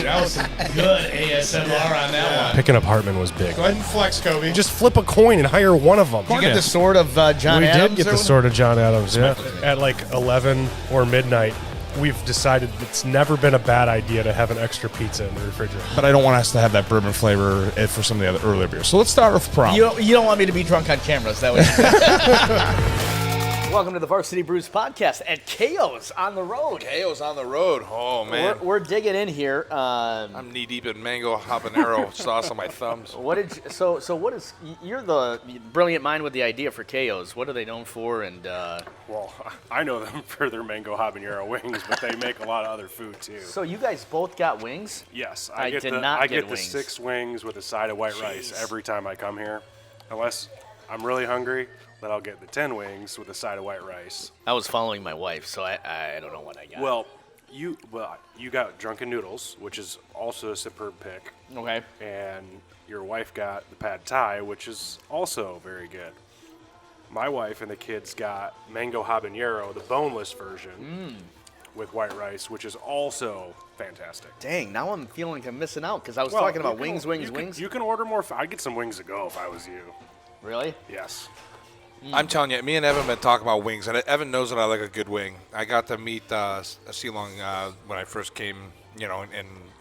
That was some good ASMR on that one. Picking up Hartman was big. Go ahead and flex, Kobe. Just flip a coin and hire one of them. Did you get the sword of John we Adams? We did get the sword of John Adams, yeah. At like 11 or midnight, we've decided it's never been a bad idea to have an extra pizza in the refrigerator. But I don't want us to have that bourbon flavor for some of the other earlier beers. So let's start with the problem. You don't want me to be drunk on camera, is that what Welcome to the Varsity Brews podcast at KO's on the road. KO's on the road. Oh, man. We're digging in here. I'm knee-deep in mango habanero sauce on my thumbs. What is you're the brilliant mind with the idea for KO's. What are they known for? And well, I know them for their Mango Habanero Wings, but they make a lot of other food too. So you guys both got wings? Yes, I get the 6 wings with a side of white rice every time I come here. Unless I'm really hungry, then I'll get the 10 wings with a side of white rice. I was following my wife, so I don't know what I got. Well, you got Drunken Noodles, which is also a superb pick. Okay. And your wife got the Pad Thai, which is also very good. My wife and the kids got Mango Habanero, the boneless version, with white rice, which is also fantastic. Dang, now I'm feeling like I'm missing out because I was talking about wings. You can order more. I'd get some wings to go if I was you. Really? Yes. I'm telling you, me and Evan been talking about wings, and Evan knows that I like a good wing. I got to meet Silong when I first came, and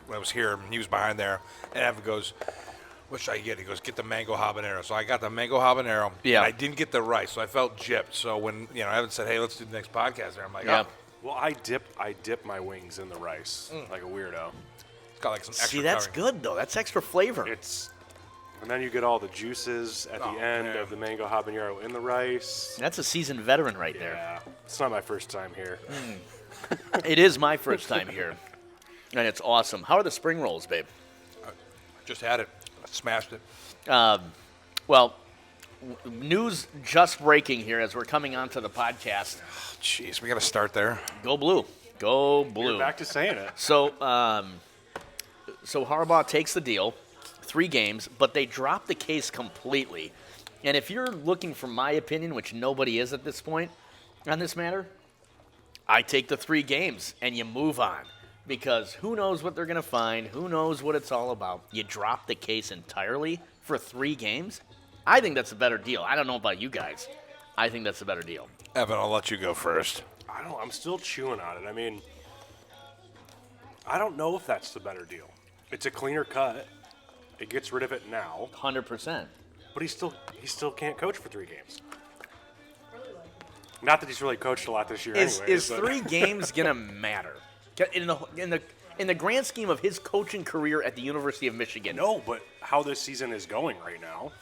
when I was here, he was behind there, and Evan goes, what should I get? He goes, get the mango habanero. So I got the mango habanero. Yeah. And I didn't get the rice, so I felt gypped. So when Evan said, hey, let's do the next podcast there, I'm like, yeah. Oh. Well, I dip my wings in the rice like a weirdo. It's got like some extra See, that's covering. good, though. That's extra flavor. And then you get all the juices at the end of the mango habanero in the rice. That's a seasoned veteran right there. Yeah, it's not my first time here. It is my first time here, and it's awesome. How are the spring rolls, babe? Just had it. I smashed it. Well, news just breaking here as we're coming onto the podcast. Jeez, we got to start there. Go blue. Go blue. You're back to saying it. So Harbaugh takes the deal, 3 games, but they drop the case completely. And if you're looking for my opinion, which nobody is at this point on this matter, I take the 3 games and you move on. Because who knows what they're going to find? Who knows what it's all about? You drop the case entirely for 3 games? I think that's a better deal. I don't know about you guys. I think that's a better deal. Evan, I'll let you go first. I'm still chewing on it. I mean, I don't know if that's the better deal. It's a cleaner cut. It gets rid of it now. 100%. But he still can't coach for 3 games. Not that he's really coached a lot this year anyway. Is 3 games going to matter? In the grand scheme of his coaching career at the University of Michigan. No, but how this season is going right now.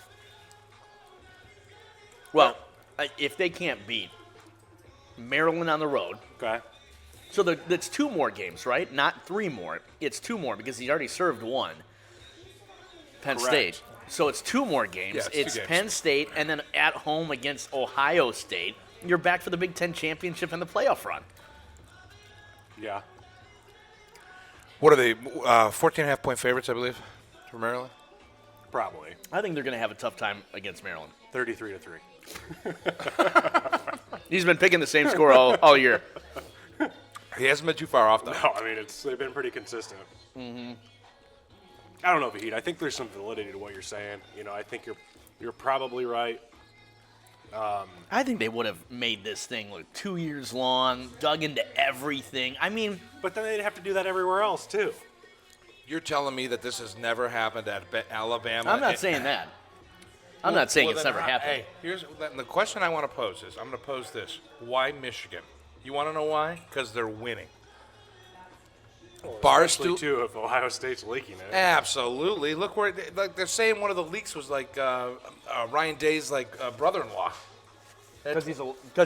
Well, if they can't beat Maryland on the road. Okay. So that's 2 more games, right? Not 3 more. It's 2 more because he's already served 1. Penn Correct. State. So it's 2 more games. Yeah, it's 2 games. Penn State and then at home against Ohio State. You're back for the Big Ten championship and the playoff run. Yeah. What are they, 14.5-point favorites, I believe, for Maryland? Probably. I think they're going to have a tough time against Maryland. 33-3. He's been picking the same score all year. He hasn't been too far off, though. No, I mean, they've been pretty consistent. Mm-hmm. I don't know, Vahid. I think there's some validity to what you're saying. I think you're probably right. I think they would have made this thing like 2 years long, dug into everything. I mean, But then they'd have to do that everywhere else, too. You're telling me that this has never happened at Alabama? I'm not saying that. I'm not saying it's then never happened. Hey, here's the question I want to pose is, I'm going to pose this. Why Michigan? You want to know why? Because they're winning. Especially, too, if Ohio State's leaking it. Absolutely. Look where they're saying one of the leaks was like Ryan Day's brother-in-law. Because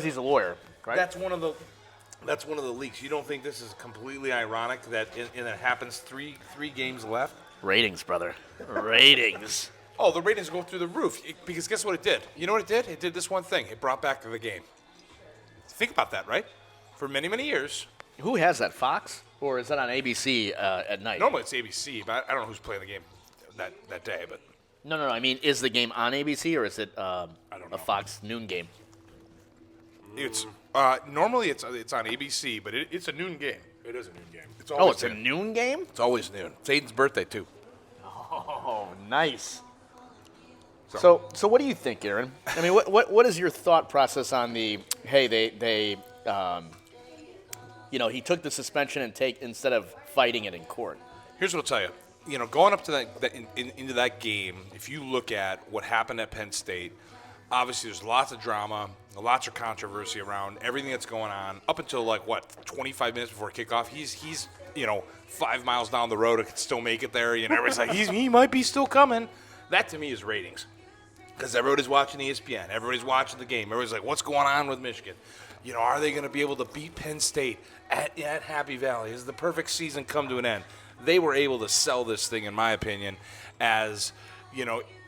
he's a lawyer, right? That's one of the leaks. You don't think this is completely ironic that it happens three games left? Ratings, brother. Ratings. Oh, the ratings go through the roof because guess what it did? You know what it did? It did this one thing. It brought back the game. Think about that, right? For many, many years. Who has that, Fox? Or is that on ABC at night? Normally it's ABC, but I don't know who's playing the game that day. But No. I mean, is the game on ABC or is it I don't know. a Fox noon game? it's normally it's on ABC, but it's a noon game. It is a noon game. It's Oh, always it's a noon. noon game? It's always noon. It's Aiden's birthday, too. Oh, nice. So what do you think, Aaron? I mean, what is your thought process on the, hey, they he took the suspension instead of fighting it in court? Here's what I'll tell you. Going up to into that game, if you look at what happened at Penn State, obviously there's lots of drama, lots of controversy around everything that's going on. Up until 25 minutes before kickoff, he's 5 miles down the road and can still make it there. Everybody's like, he might be still coming. That to me is ratings, because everybody's watching ESPN, everybody's watching the game, everybody's like, what's going on with Michigan? Are they going to be able to beat Penn State at Happy Valley? Is the perfect season come to an end? They were able to sell this thing, in my opinion, as,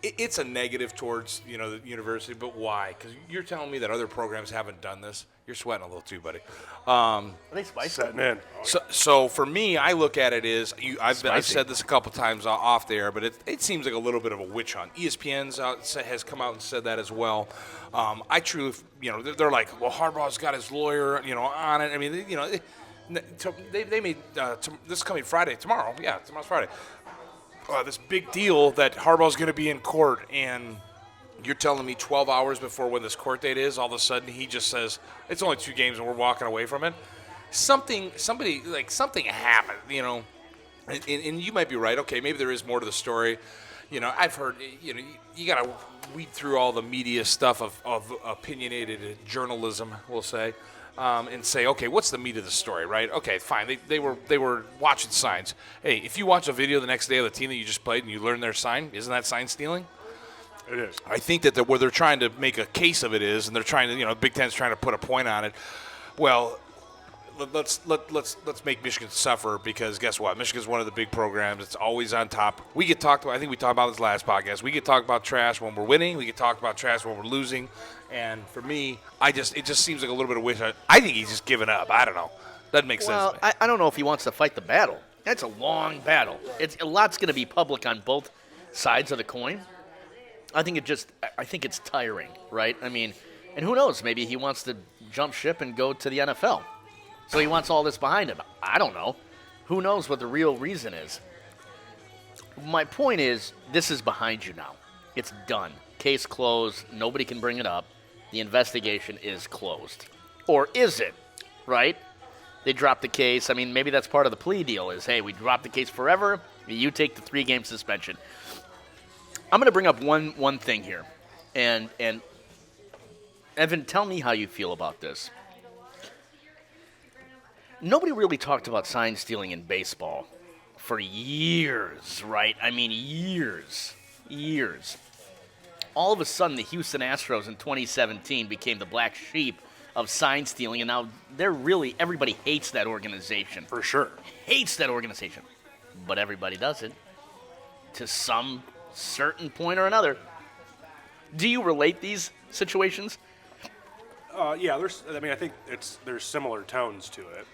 it's a negative towards, the university, but why? Because you're telling me that other programs haven't done this. You're sweating a little too, buddy. Are they spicy? Setting in. So for me, I look at it as, I've said this a couple times off the air, but it seems like a little bit of a witch hunt. ESPN has come out and said that as well. I truly, they're like, well, Harbaugh's got his lawyer, on it. I mean, they made this coming Friday, tomorrow. Yeah, tomorrow's Friday. This big deal that Harbaugh's going to be in court, and you're telling me 12 hours before when this court date is, all of a sudden he just says it's only 2 games and we're walking away from it. Something happened, and you might be right. Okay, maybe there is more to the story. I've heard, you got to weed through all the media stuff of opinionated journalism, we'll say. And say, okay, what's the meat of the story, right? Okay, fine. They were watching signs. Hey, if you watch a video the next day of the team that you just played and you learn their sign, isn't that sign stealing? It is. I think that where they're trying to make a case of it is, and they're trying to, Big Ten's trying to put a point on it. Well, let's make Michigan suffer, because guess what? Michigan's one of the big programs. It's always on top. We get talked about. I think we talked about this last podcast. We get talked about trash when we're winning. We get talked about trash when we're losing. And for me, it just seems like a little bit of wish. I think he's just given up. I don't know. Doesn't make sense. Well, I don't know if he wants to fight the battle. That's a long battle. A lot's going to be public on both sides of the coin. I think it's tiring, right? I mean, and who knows? Maybe he wants to jump ship and go to the NFL. So he wants all this behind him. I don't know. Who knows what the real reason is? My point is, this is behind you now. It's done. Case closed. Nobody can bring it up. The investigation is closed. Or is it? Right? They dropped the case. I mean, maybe that's part of the plea deal is, hey, we dropped the case forever. You take the 3-game suspension. I'm going to bring up one thing here. And Evan, tell me how you feel about this. Nobody really talked about sign stealing in baseball for years, right? I mean, years. All of a sudden, the Houston Astros in 2017 became the black sheep of sign stealing, and now everybody hates that organization. For sure. Hates that organization. But everybody does it to some certain point or another. Do you relate these situations? Yeah, I think there's similar tones to it.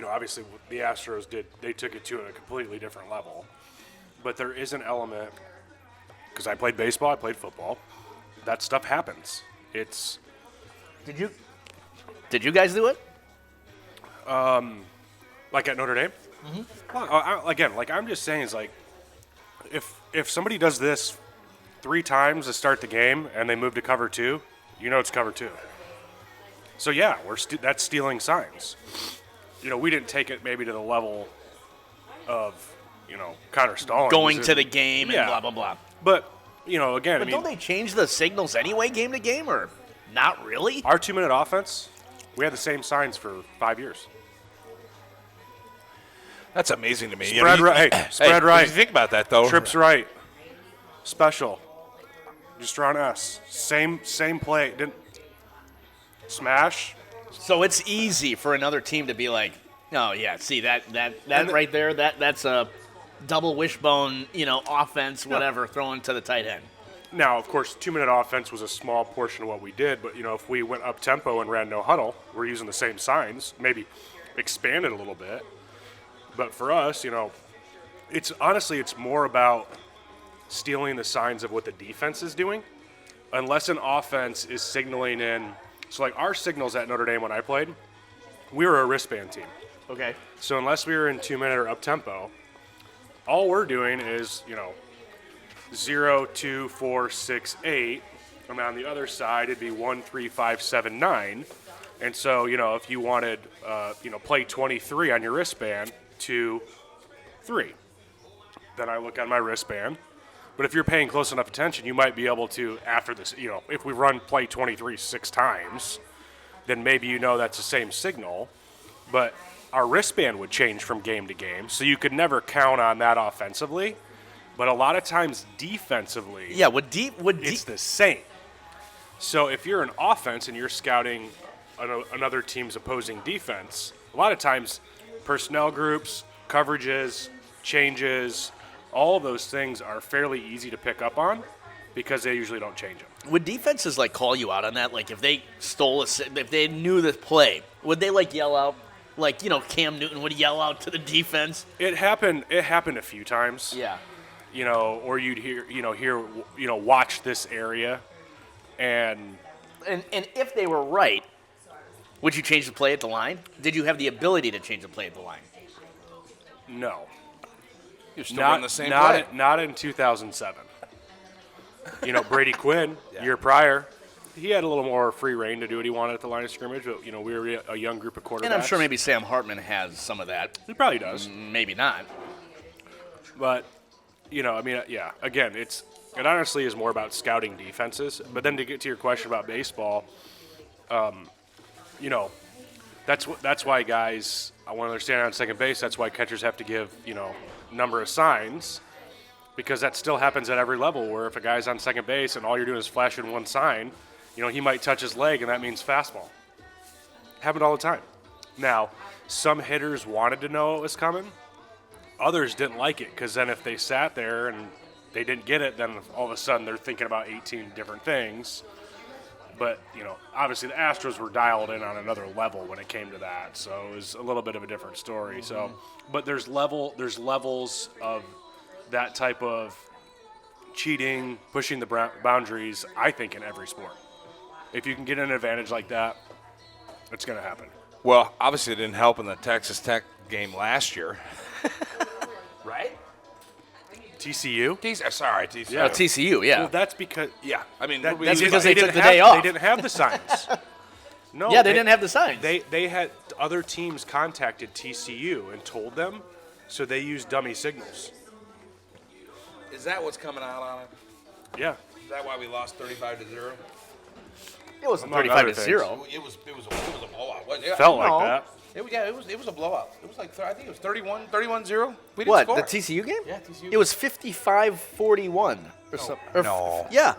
Obviously the Astros they took it to a completely different level. But there is an element, because I played baseball, I played football, that stuff happens. Did you guys do it? Like at Notre Dame? Mm-hmm. I'm just saying is if somebody does this 3 times to start the game and they move to cover 2, it's cover 2. So yeah, that's stealing signs. We didn't take it maybe to the level of, Connor Stallings. Going to the game and blah, blah, blah. But, again, But don't they change the signals anyway, game to game, or not really? Our 2-minute offense, we had the same signs for 5 years. That's amazing to me. Spread right. Spread right. If you think about that, though. Trips right. Special. Just draw an S. Same play. Didn't smash. So it's easy for another team to be like, oh yeah, see that right there, that's a double wishbone, offense, whatever, thrown to the tight end. Now, of course, 2-minute offense was a small portion of what we did, but if we went up tempo and ran no huddle, we're using the same signs, maybe expanded a little bit. But for us, it's more about stealing the signs of what the defense is doing, unless an offense is signaling in. So, our signals at Notre Dame when I played we were a wristband team. Okay. So unless we were in 2-minute or up-tempo, all we're doing is, 0, 2, 4, 6, 8. And on the other side, it'd be 1, 3, 5, 7, 9. And so, if you wanted, play 23 on your wristband, 2, 3. Then I look on my wristband. But if you're paying close enough attention, you might be able to, after this, if we run play 23 6 times, then maybe that's the same signal. But our wristband would change from game to game, so you could never count on that offensively. But a lot of times defensively, it's the same. So if you're an offense and you're scouting another team's opposing defense, a lot of times personnel groups, coverages, changes, all of those things are fairly easy to pick up on because they usually don't change them. Would defenses call you out on that? Like if they if they knew the play, would they yell out? Cam Newton would yell out to the defense. It happened a few times. Yeah. Or you'd hear watch this area, and if they were right, would you change the play at the line? Did you have the ability to change the play at the line? No. You're still running the same play. Not in 2007. Brady Quinn, year prior, he had a little more free reign to do what he wanted at the line of scrimmage, but, we were a young group of quarterbacks. And I'm sure maybe Sam Hartman has some of that. He probably does. Maybe not. But, again, it honestly is more about scouting defenses. But then to get to your question about baseball, that's why guys, when they're standing on second base, that's why catchers have to give, number of signs, because that still happens at every level, where if a guy's on second base and all you're doing is flashing one sign, he might touch his leg and that means fastball. Happened all the time. Now, some hitters wanted to know it was coming. Others didn't like it, because then if they sat there and they didn't get it, then all of a sudden they're thinking about 18 different things. But, obviously the Astros were dialed in on another level when it came to that, so it was a little bit of a different story. Mm-hmm. So, but there's levels of that type of cheating, pushing the boundaries, I think, in every sport. If you can get an advantage like that, it's going to happen. Well, obviously it didn't help in the Texas Tech game last year. Right? TCU? Sorry, TCU. Yeah. TCU, yeah. Well, that's because that's because they took the day off. They didn't have the signs. No. Yeah, they didn't have the signs. They had other teams contacted TCU and told them, so they used dummy signals. Is that what's coming out on it? Yeah. Is that why we lost 35-0? It wasn't 35-0. It was a blowout. Yeah. Felt like that. It was a blowout. It was I think it was 31-0. We didn't What, score. the TCU game? Yeah, TCU. It was 55-41 or something. No. Yeah.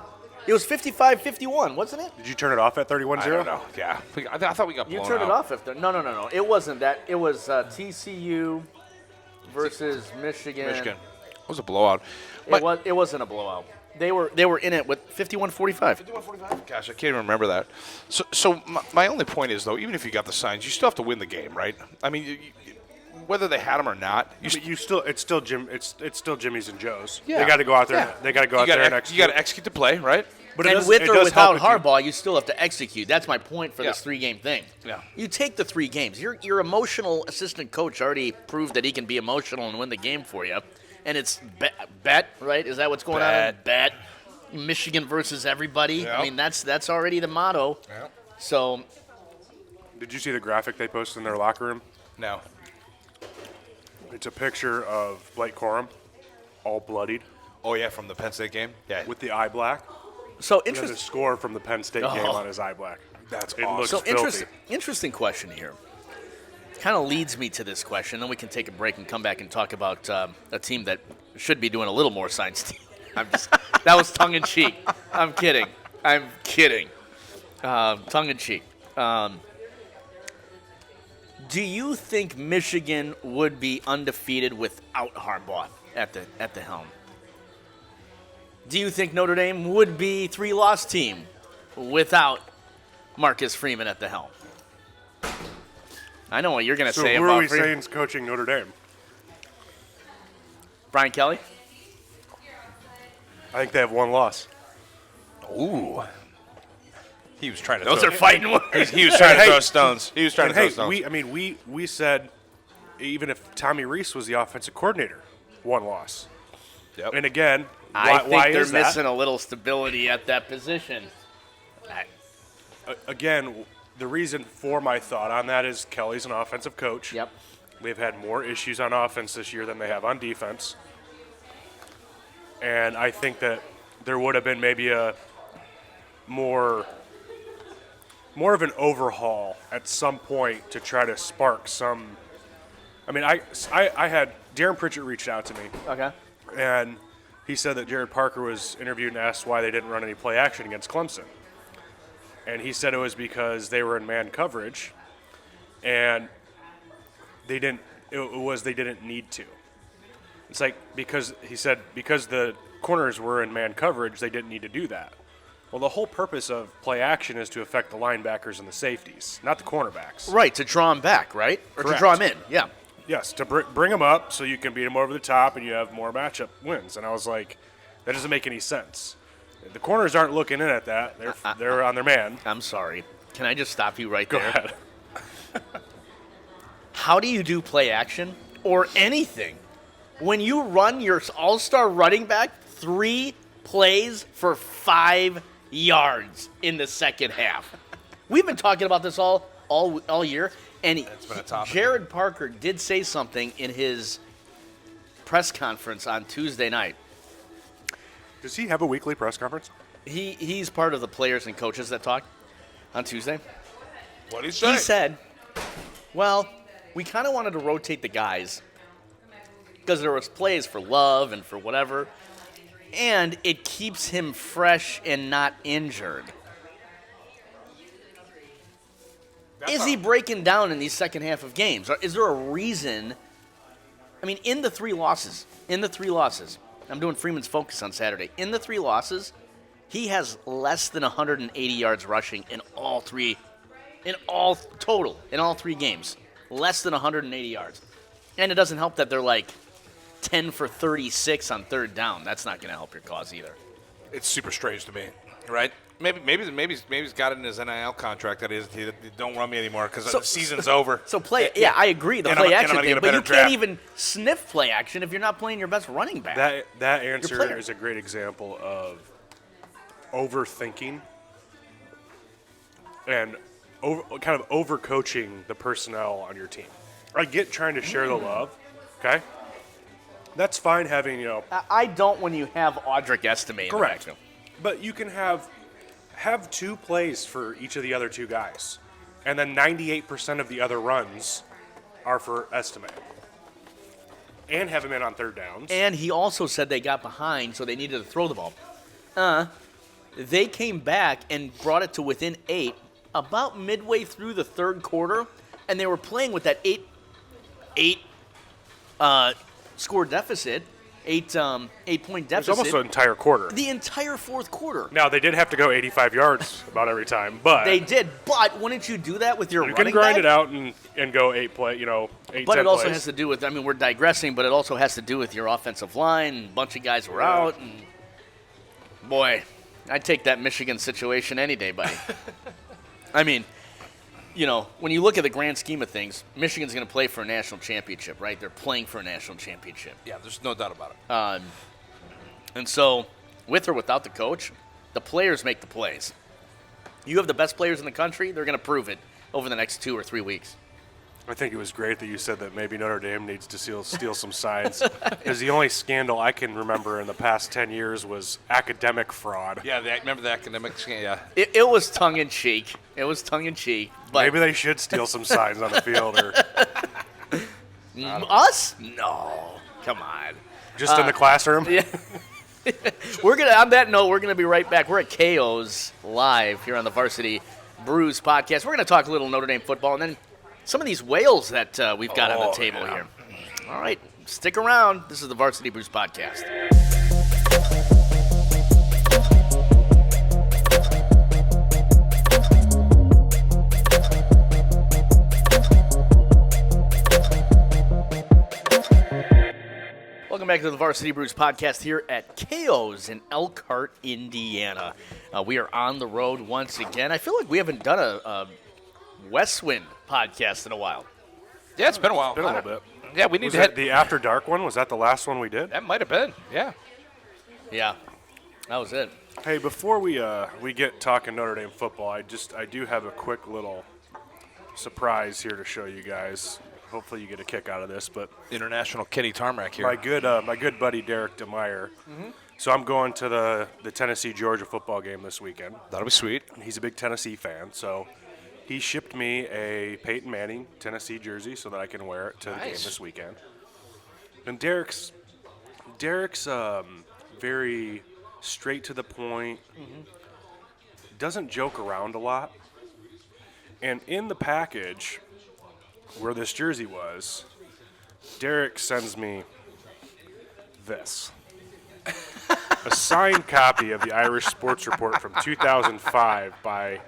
It was 55-51, wasn't it? Did you turn it off at 31-0? I don't know. Yeah. I thought we got blown You turned out. it off after. No. It wasn't that. It was TCU versus Michigan. It was a blowout. It wasn't a blowout. They were in it with 51-45. 51-45. Gosh, I can't even remember that. So my only point is, though, even if you got the signs, you still have to win the game, right? I mean, whether they had them or not, It's still Jimmy's and Joe's. Yeah. They got to go out there. Yeah. They got to go out there and execute. You got to execute the play, right? But And with or without Harbaugh, you still have to execute. That's my point for this 3-game thing. Yeah. You take the 3 games. Your emotional assistant coach already proved that he can be emotional and win the game for you. And it's bet, right? Is that what's going on? Bet. Michigan versus everybody. Yep. I mean, that's already the motto. Yep. So. Did you see the graphic they posted in their locker room? No. It's a picture of Blake Corum, all bloodied. Oh, yeah, from the Penn State game? Yeah. With the eye black. So And then the score from the Penn State game on his eye black. That's It awesome. looks filthy. Interesting question here. Kind of leads me to this question, then we can take a break and come back and talk about a team that should be doing a little more science. That was tongue in cheek. I'm kidding. Tongue in cheek. Do you think Michigan would be undefeated without Harbaugh at the helm? Do you think Notre Dame would be 3-loss team without Marcus Freeman at the helm? I know what you're going to say who about are we Freeman. saying is coaching Notre Dame? Brian Kelly? I think they have one loss. Ooh. He was trying to. Those are fighting words. He was trying to throw stones. He was trying to throw stones. We said even if Tommy Rees was the offensive coordinator, one loss. Yep. And again, I think why they're is that? missing a little stability at that position. Again, the reason for my thought on that is Kelly's an offensive coach. Yep. They've had more issues on offense this year than they have on defense. And I think that there would have been maybe a more of an overhaul at some point to try to spark some. I mean, I had Darren Pritchett reached out to me. Okay. And he said that Jared Parker was interviewed and asked why they didn't run any play action against Clemson. And he said it was because they were in man coverage, and they didn't need to. It's like because the corners were in man coverage, they didn't need to do that. Well, the whole purpose of play action is to affect the linebackers and the safeties, not the cornerbacks. Right, to draw them back, right? Or Correct. to draw them in, yeah. Yes, to bring them up so you can beat them over the top and you have more matchup wins. And I was like, that doesn't make any sense. The corners aren't looking in at that. They're on their man. I'm sorry. Can I just stop you right Go there? ahead. How do you do play action or anything when you run your all-star running back 3 plays for 5 yards in the second half? We've been talking about this all year, and been a topic. Jared Parker did say something in his press conference on Tuesday night. Does he have a weekly press conference? He's part of the players and coaches that talk on Tuesday. What did he say? He said, well, we kind of wanted to rotate the guys because there was plays for Love and for whatever, and it keeps him fresh and not injured. Is he breaking down in these second half of games? Or is there a reason? I mean, in the three losses, I'm doing Freeman's Focus on Saturday. In the 3 losses, he has less than 180 yards rushing in all 3 games. Less than 180 yards. And it doesn't help that they're like 10 for 36 on third down. That's not going to help your cause either. It's super strange to me, right? Maybe he's got it in his NIL contract that is, don't run me anymore because the season's over. So I agree, the And play I'm action gonna thing, get a but you better can't draft. even sniff play action if you're not playing your best running back. That answer player. is a great example of overthinking and kind of overcoaching the personnel on your team. I get trying to share the love, okay? That's fine having, I don't when you have Audric Estime in correct. the backfield. But you can have 2 plays for each of the other 2 guys. And then 98% of the other runs are for Estime. And have him in on third downs. And he also said they got behind, so they needed to throw the ball. They came back and brought it to within 8 about midway through the third quarter, and they were playing with that 8 score deficit, 8-point It deficit. was almost an entire quarter. The entire fourth quarter. Now, they did have to go 85 yards about every time, but They did, but wouldn't you do that with your you running can grind back? it out and go 8 play, 8, But 10 it also plays. has to do with, we're digressing, but it also has to do with your offensive line. A bunch of guys were out. And boy, I'd take that Michigan situation any day, buddy. When you look at the grand scheme of things, Michigan's going to play for a national championship, right? They're playing for a national championship. Yeah, there's no doubt about it. And so, with or without the coach, the players make the plays. You have the best players in the country, they're going to prove it over the next 2 or 3 weeks. I think it was great that you said that maybe Notre Dame needs to steal some signs. Because the only scandal I can remember in the past 10 years was academic fraud. Yeah, remember the academics? Yeah. It was tongue-in-cheek. But Maybe they should steal some signs on the field or us? No. Come on. just in the classroom. Yeah. On that note, we're gonna be right back. We're at KO's live here on the Varsity Brews podcast. We're gonna talk a little Notre Dame football and then some of these whales that we've got on the table here. All right, stick around. This is the Varsity Brews podcast. Welcome back to the Varsity Brews podcast here at KO's in Elkhart, Indiana. We are on the road once again. I feel like we haven't done a West Wind podcast in a while. Yeah, it's been a while. Been a little bit. Yeah, we need Was to that head. the After Dark one? Was that the last one we did? That might have been. Yeah. Yeah, that was it. Hey, before we get talking Notre Dame football, I do have a quick little surprise here to show you guys. Hopefully you get a kick out of this, but International Kenny Tarmac here. my good buddy Derek DeMeyer. So I'm going to the Tennessee-Georgia football game this weekend. That'll be sweet. He's a big Tennessee fan, so he shipped me a Peyton Manning Tennessee jersey so that I can wear it to the game this weekend. And Derek's very straight to the point, doesn't joke around a lot. And in the package where this jersey was, Derek sends me this. A signed copy of the Irish Sports Report from 2005 by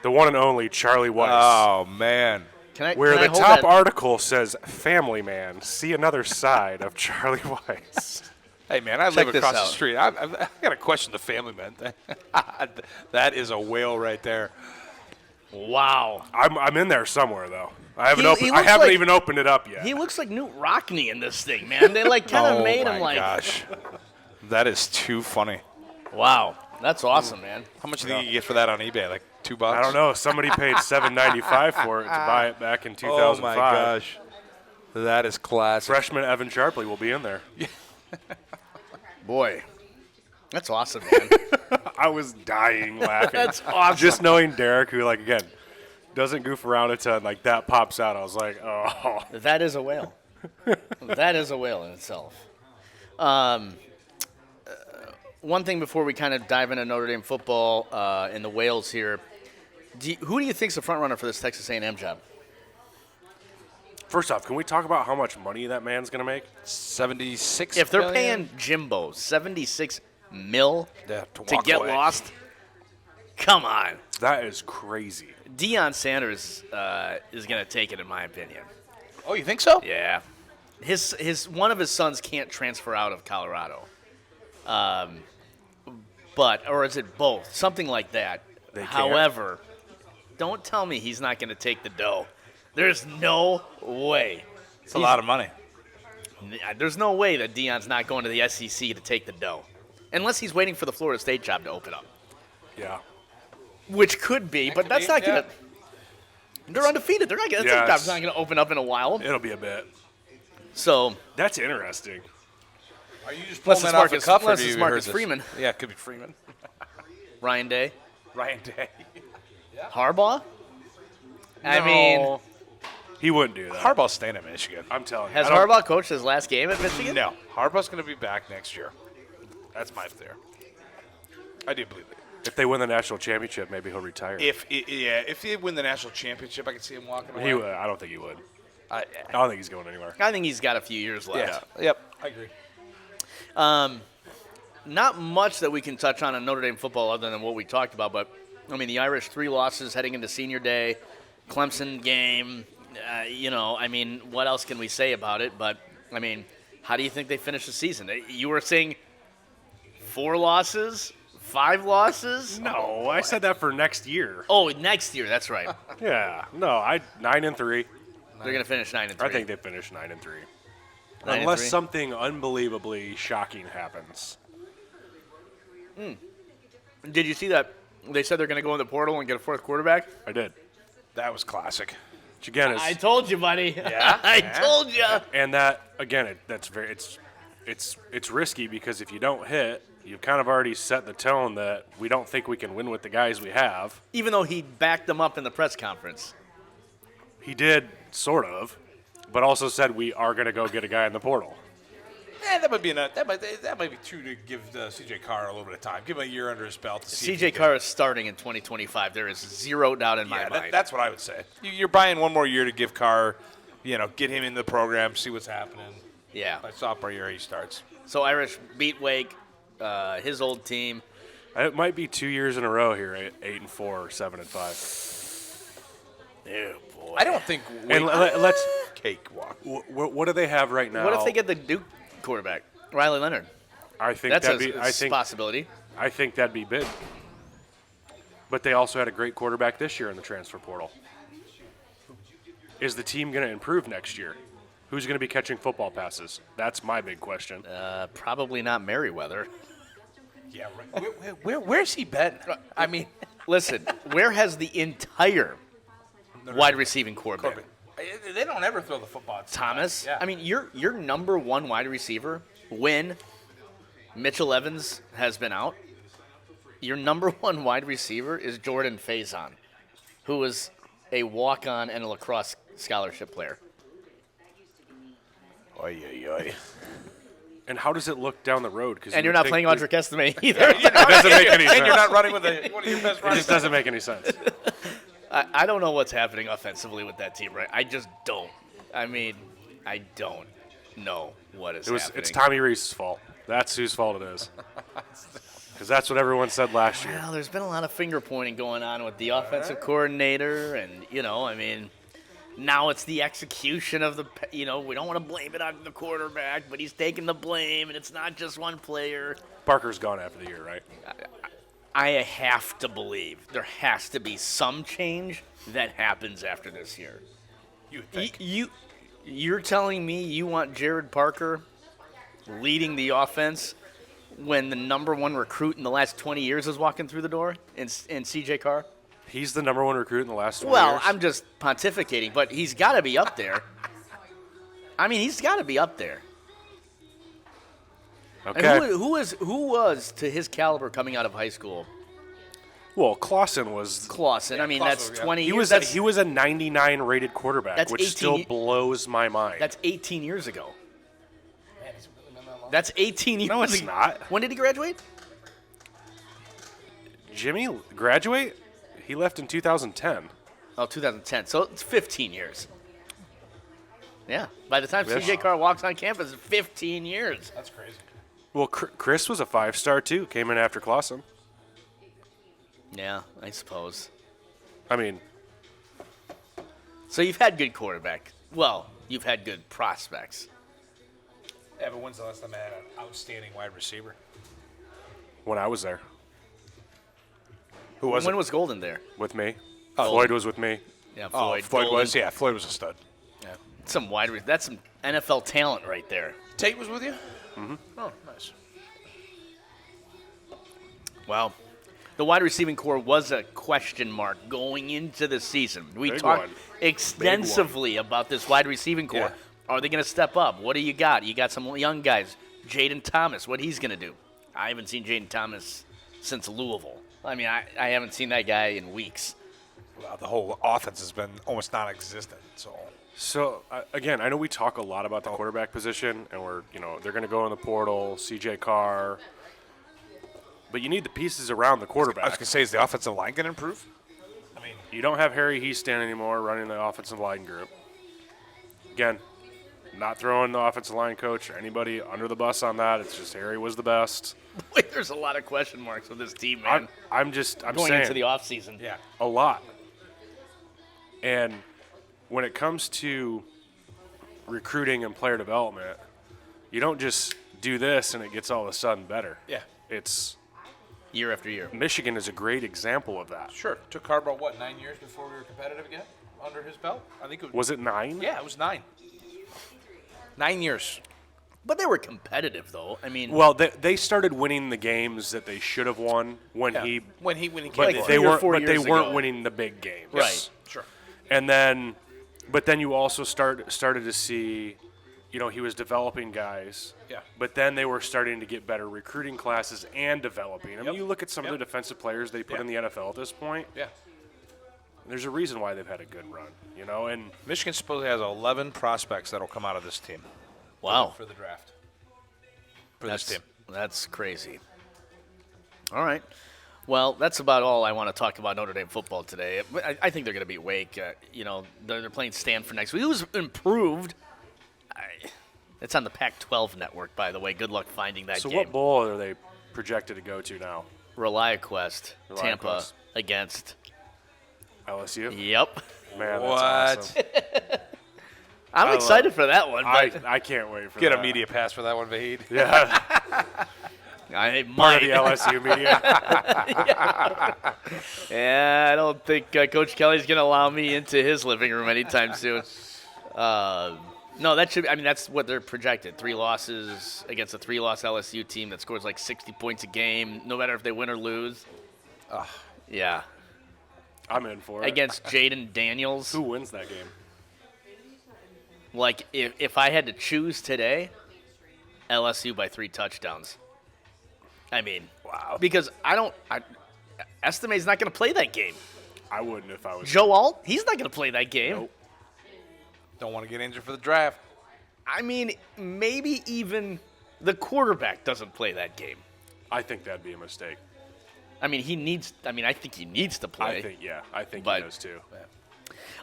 the one and only Charlie Weiss. Oh, man. Where can I the hold top that? article says, "Family man, see another side of Charlie Weiss." Hey, man, I Check live this across the out. street. I got to question the family man thing. That is a whale right there. Wow. I'm in there somewhere though. I haven't He I looks haven't like- even opened it up yet. He looks like Newt Rockney in this thing, man. They like kind of made him like. Gosh. That is too funny. Wow, that's awesome, man. How much do you think you get for that on eBay? Like $2? I don't know. Somebody paid $7.95 for it to buy it back in 2005. Oh, my gosh. That is classic. Freshman Evan Sharpley will be in there. Boy, that's awesome, man. I was dying laughing. That's awesome. Just knowing Derek, who like again doesn't goof around a ton, like that pops out. I was like, oh. That is a whale. That is a whale in itself. One thing before we kind of dive into Notre Dame football and the whales here, who do you think's the front runner for this Texas A&M job? First off, can we talk about how much money that man's gonna make? 76 If they're million? paying Jimbo $76 million Yeah, to walk get away. lost, come on. That is crazy. Deion Sanders is going to take it, in my opinion. Oh, you think so? Yeah, his one of his sons can't transfer out of Colorado, or is it both? Something like that. They can't? However, don't tell me he's not going to take the dough. There's no way. It's a lot of money. There's no way that Deion's not going to the SEC to take the dough, unless he's waiting for the Florida State job to open up, Yeah. which could be. But that's not going to. They're undefeated. They're not going. Yeah, That job's not going to open up in a while. It'll be a bit. So. That's interesting. Are you just Unless pulling it's that off the Marcus- cuff, or unless do you it's even heard Marcus this? Freeman. Yeah, it could be Freeman. Ryan Day, Ryan Day. Harbaugh. I No. mean, He wouldn't do that. Harbaugh's staying at Michigan. I'm telling you. has I don't- Harbaugh coached his last game at Michigan? No, Harbaugh's going to be back next year. That's my theory. I do believe it. If they win the national championship, maybe he'll retire. If they win the national championship, I could see him walking away. He would. I don't think he would. I, I don't think he's going anywhere. I think he's got a few years left. Yep. I agree. Not much that we can touch on in Notre Dame football other than what we talked about, but, I mean, the Irish 3 losses heading into senior day, Clemson game, what else can we say about it? But, I mean, how do you think they finish the season? You were saying 4 losses, 5 losses? No, I said that for next year. Oh, next year, that's right. Yeah. No, 9-3. They're going to finish 9-3. I think they finish 9-3. 9-3. Unless something unbelievably shocking happens. Did you see that? They said they're going to go in the portal and get a 4th quarterback? I did. That was classic. Which again is I told you, buddy. Yeah? I told you. and that again it's risky because if you don't hit, you've kind of already set the tone that we don't think we can win with the guys we have. Even though he backed them up in the press conference. He did sort of, but also said we are going to go get a guy in the portal. That might be enough. That might be true to give C.J. Carr a little bit of time. Give him a year under his belt to see. C.J. Carr is starting in 2025. There is zero doubt in my mind. That's what I would say. You're buying one more year to give Carr, get him in the program, see what's happening. Yeah. By sophomore year, he starts. So Irish beat Wake, his old team. It might be 2 years in a row here, 8-4 or 7-5. Oh, boy. I don't think. And let's cakewalk. what do they have right now? What if they get the Duke quarterback? Riley Leonard. I think That's that'd be. a possibility. I think that'd be big. But they also had a great quarterback this year in the transfer portal. Is the team going to improve next year? Who's going to be catching football passes? That's my big question. Probably not Merriweather. Yeah, right. Where's he been? I mean, Listen, where has the entire wide receiving core been? they don't ever throw the football. Thomas? Yeah. I mean, your number one wide receiver when Mitchell Evans has been out, your number one wide receiver is Jordan Faison, who is a walk-on and a lacrosse scholarship player. Oy, oy, oy. And how does it look down the road? And you're not playing Audric Estime either. It doesn't make any sense. And you're not running with one of your best It runners. just doesn't make any sense. I don't know what's happening offensively with that team, right? I just don't. I mean, I don't know what is happening. It's Tommy Reese's fault. That's whose fault it is. Because that's what everyone said last year. Well, there's been a lot of finger pointing going on with the offensive coordinator, and I mean, now it's the execution of we don't want to blame it on the quarterback, but he's taking the blame, and it's not just one player. Parker's gone after the year, right? I have to believe there has to be some change that happens after this year. You would think. You're telling me you want Jared Parker leading the offense when the number one recruit in the last 20 years is walking through the door in CJ Carr? He's the number one recruit in the last 20 Well, years. I'm just pontificating, but he's got to be up there. I mean, he's got to be up there. Okay. And who was to his caliber coming out of high school? Well, Clausen was. Clausen. I mean, that's Clausen, yeah. 20 He years. was he was a 99 rated quarterback, That's which 18 still blows my mind. That's 18 years ago. That's 18 years No, it's ago. not. When did he graduate? Jimmy graduate? He left in 2010. Oh, 2010. So it's 15 years. Yeah. By the time Yes. CJ Carr walks on campus, it's 15 years. That's crazy. Well, Chris was a 5-star too. Came in after Clausen. Yeah, I suppose. I mean, So you've had good quarterback. Well, you've had good prospects. Yeah, but when's the last time I had an outstanding wide receiver? when I was there. Who was When it? was Golden there? With me. Oh. Floyd was with me. Yeah, Floyd Golden. was. Yeah, Floyd was a stud. Some that's some NFL talent right there. Tate was with you? Mm-hmm. Oh, nice. Wow. The wide receiving core was a question mark going into the season. We Big talked one. extensively about this wide receiving core. Yeah. Are they going to step up? What do you got? You got some young guys. Jaden Thomas, what he's going to do. I haven't seen Jaden Thomas since Louisville. I mean, I haven't seen that guy in weeks. Well, the whole offense has been almost non-existent. So, again, I know we talk a lot about the quarterback position, and they're going to go in the portal, CJ Carr. But you need the pieces around the I was quarterback. going to say, is the offensive line going to improve? I mean, You don't have Harry Heaston anymore running the offensive line group. Again, not throwing the offensive line coach or anybody under the bus on that. It's just Harry was the best. Wait, there's a lot of question marks with this team, man. I'm Going saying into the offseason. yeah. a lot. And when it comes to recruiting and player development, you don't just do this and it gets all of a sudden better. Yeah. It's Year after year. Michigan is a great example of that. Sure. Took Harbaugh, 9 years before we were competitive again under his belt? I think it was. Was it 9? Yeah, it was 9. 9 years. But they were competitive, though. I mean, Well, they started winning the games that they should have won when Yeah. he. When he came But in. they 3 or weren't. 4 But they years weren't ago. winning the big games. Right. Sure. And then, but then you also started to see, he was developing guys. Yeah. But then they were starting to get better recruiting classes and developing. I mean, Yep. you look at some of the Yep. defensive players they put Yeah. in the NFL at this point. Yeah. There's a reason why they've had a good run, and Michigan supposedly has 11 prospects that will come out of this team wow. for the draft. For That's, this team. that's crazy. All right. Well, that's about all I want to talk about Notre Dame football today. I think they're going to beat Wake. They're playing Stanford next week. It was improved. It's on the Pac-12 network, by the way. Good luck finding that so game. what bowl are they projected to go to now? ReliaQuest, Tampa ReliaQuest. against. LSU? Yep. Man, that's What? awesome. I'm excited for that one. But I can't wait for Get that. a media pass for that one, Vahid. Yeah. I Part might. of the LSU media. Yeah, I don't think Coach Kelly's going to allow me into his living room anytime soon. No, that should. I mean, that's what they're projected. 3 losses against a 3-loss LSU team that scores like 60 points a game, no matter if they win or lose. Yeah. I'm in for it. Against Jaden Daniels. Who wins that game? Like, if I had to choose today, LSU by 3 touchdowns. I mean, wow. Because Estime's not going to play that game. I wouldn't if I was. Joe Alt, he's not going to play that game. Nope. Don't want to get injured for the draft. I mean, maybe even the quarterback doesn't play that game. I think that'd be a mistake. I mean, I think he needs to play. I think But- he does too.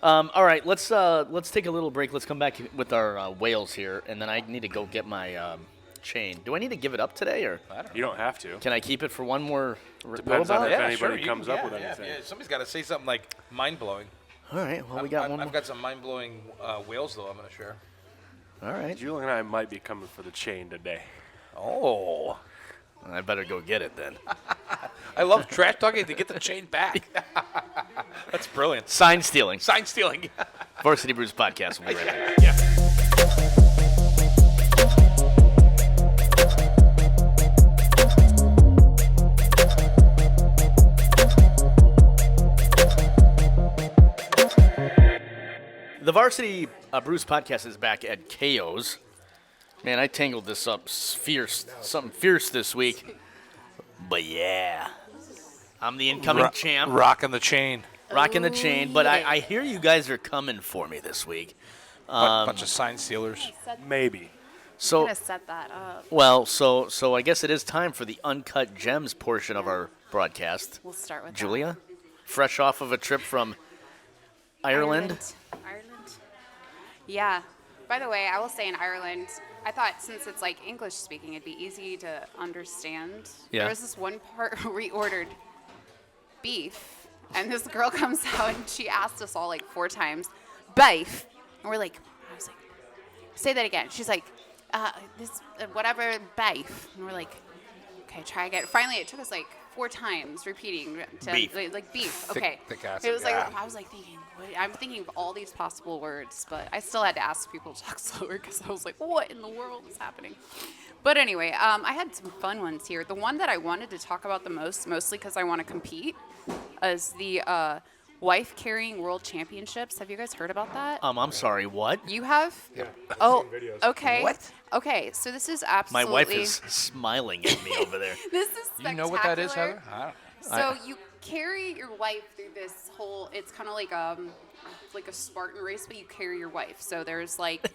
All right, let's take a little break. Let's come back with our whales here, and then I need to go get my chain. Do I need to give it up today, or You don't have to. can I keep it for one more Depends on bout? if anybody comes up with yeah, anything. Yeah, somebody's got to say something like mind-blowing. All right, well, we got one I've more. got some mind-blowing whales, though, I'm going to share. All right, Julian and I might be coming for the chain today. Oh. I better go get it then. I love trash talking to get the chain back. That's brilliant. Sign stealing. Sign stealing. Varsity Brews podcast. We'll be right back. Yeah. The Varsity Brews podcast is back at KO's. Man, I tangled this up something fierce this week. But yeah, I'm the incoming champ. Rocking the chain. Rocking the chain. But I hear you guys are coming for me this week. Bunch of sign stealers. Maybe. I'm So, gonna set that up. well, so I guess it is time for the Uncut Gems portion of our broadcast. We'll start with Julia, fresh off of a trip from Ireland. Ireland. Yeah. By the way, I will say in Ireland, I thought since it's like English speaking, it'd be easy to understand. Yeah. There was this one part where we ordered beef, and this girl comes out and she asked us all like 4 times, beef, and we're like, I was like, say that again. She's like, whatever beef, and we're like, okay, try again. Finally, it took us like 4 times repeating to, Beef. like beef. Thick- Okay. thick acid, It was yeah. like I was like thinking, I'm thinking of all these possible words, but I still had to ask people to talk slower because I was like, what in the world is happening? But anyway, I had some fun ones here. The one that I wanted to talk about the most, mostly because I want to compete, is the wife carrying world championships. Have you guys heard about that? I'm sorry, what? You have? Yeah. Oh, okay. What? Okay, so this is My absolutely. wife is smiling at me over there. This is spectacular. You know what that is, Heather? So you carry your wife through this whole. It's kind of like a Spartan race, but you carry your wife. So there's like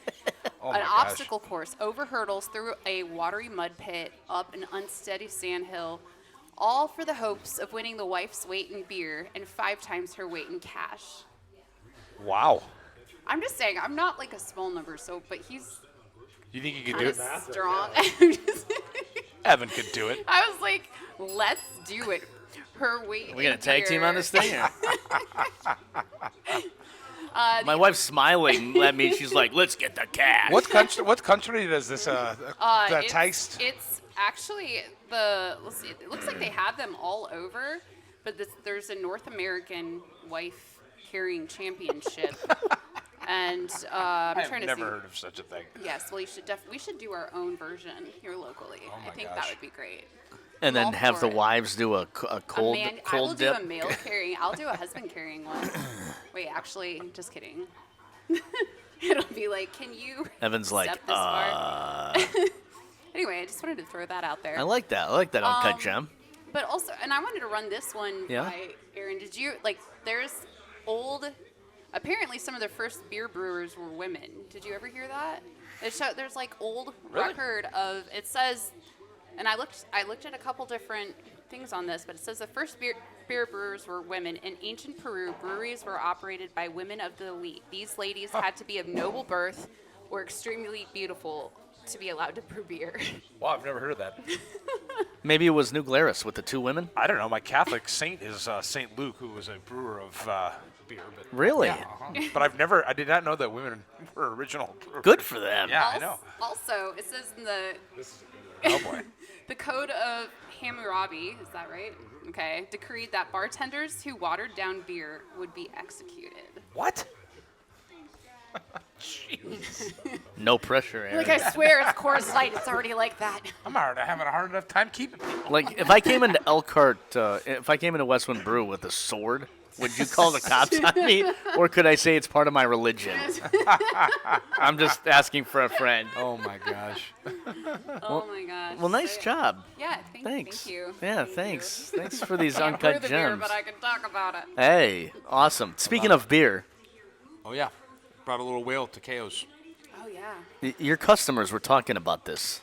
Oh an my gosh. obstacle course over hurdles, through a watery mud pit, up an unsteady sand hill, all for the hopes of winning the wife's weight in beer and 5 times her weight in cash. Wow. I'm just saying, I'm not like a small number, but he's You think you could kind do of it? strong. Evan could do it. I was like, let's do it. Her weight. Are we gonna in tag team beer. on this thing? Or? My wife's smiling at me. She's like, "Let's get the cash." What country does this that taste? It's actually let's see, it looks like they have them all over, but there's a North American wife carrying championship, and I'm trying to I've never see. heard of such a thing. Yes, well, we should do our own version here locally. my I think gosh. that would be great. And I'm then all have for the it. wives do a cold I will cold do dip. a male carrying. I'll do a husband carrying one. Wait, actually, just kidding. It'll be like, can you Evan's like, step this far? Anyway, I just wanted to throw that out there. I like that. I like that uncut gem. But also, and I wanted to run this one Yeah? by Aaron. Did you, there's apparently some of the first beer brewers were women. Did you ever hear that? There's old record of, it says, and I looked at a couple different things on this, but it says the first beer brewers were women. In ancient Peru, breweries were operated by women of the elite. These ladies had to be of noble birth or extremely beautiful to be allowed to brew beer. Wow, I've never heard of that. Maybe it was New Glarus with the 2 women. I don't know. My Catholic saint is Saint Luke, who was a brewer of beer. But, Really? Yeah, but I did not know that women were original brewers. Good for them. Yeah, I know. Also, it says in the Oh boy. the Code of Hammurabi, is that right? Okay, decreed that bartenders who watered down beer would be executed. What? No pressure, Aaron. Like, I swear it's Coors Light. It's already like that. I'm already having a hard enough time keeping people. Like, if I came into Elkhart, if I came into Westwind Brew with a sword, would you call the cops on me? Or could I say it's part of my religion? I'm just asking for a friend. Oh my gosh. Oh my gosh. Well, nice So, job. Yeah, Thanks. Thank you. Yeah, thanks. Thanks for these Can't brew uncut the beer, gems. but I can talk about it. Hey, awesome. Speaking of beer, Oh yeah. Brought a little whale to KO's. Oh yeah. your customers were talking about this.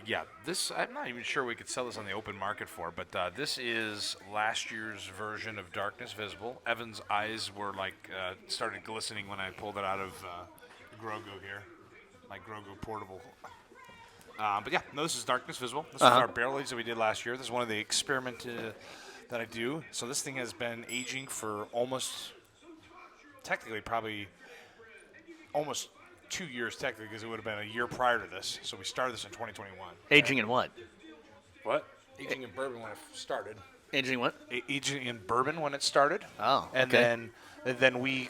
Yeah, this I'm not even sure we could sell this on the open market for, but this is last year's version of Darkness Visible. Evan's eyes were started glistening when I pulled it out of Grogu here, my Grogu portable. But yeah, no, this is Darkness Visible. This is our barrel age that we did last year. This is one of the experiment that I do. So this thing has been aging for probably almost 2 years technically, because it would have been a year prior to this. So we started this in 2021. Aging in what? What? Aging in bourbon when it started. Aging what? Aging in bourbon when it started. Oh, and okay. then we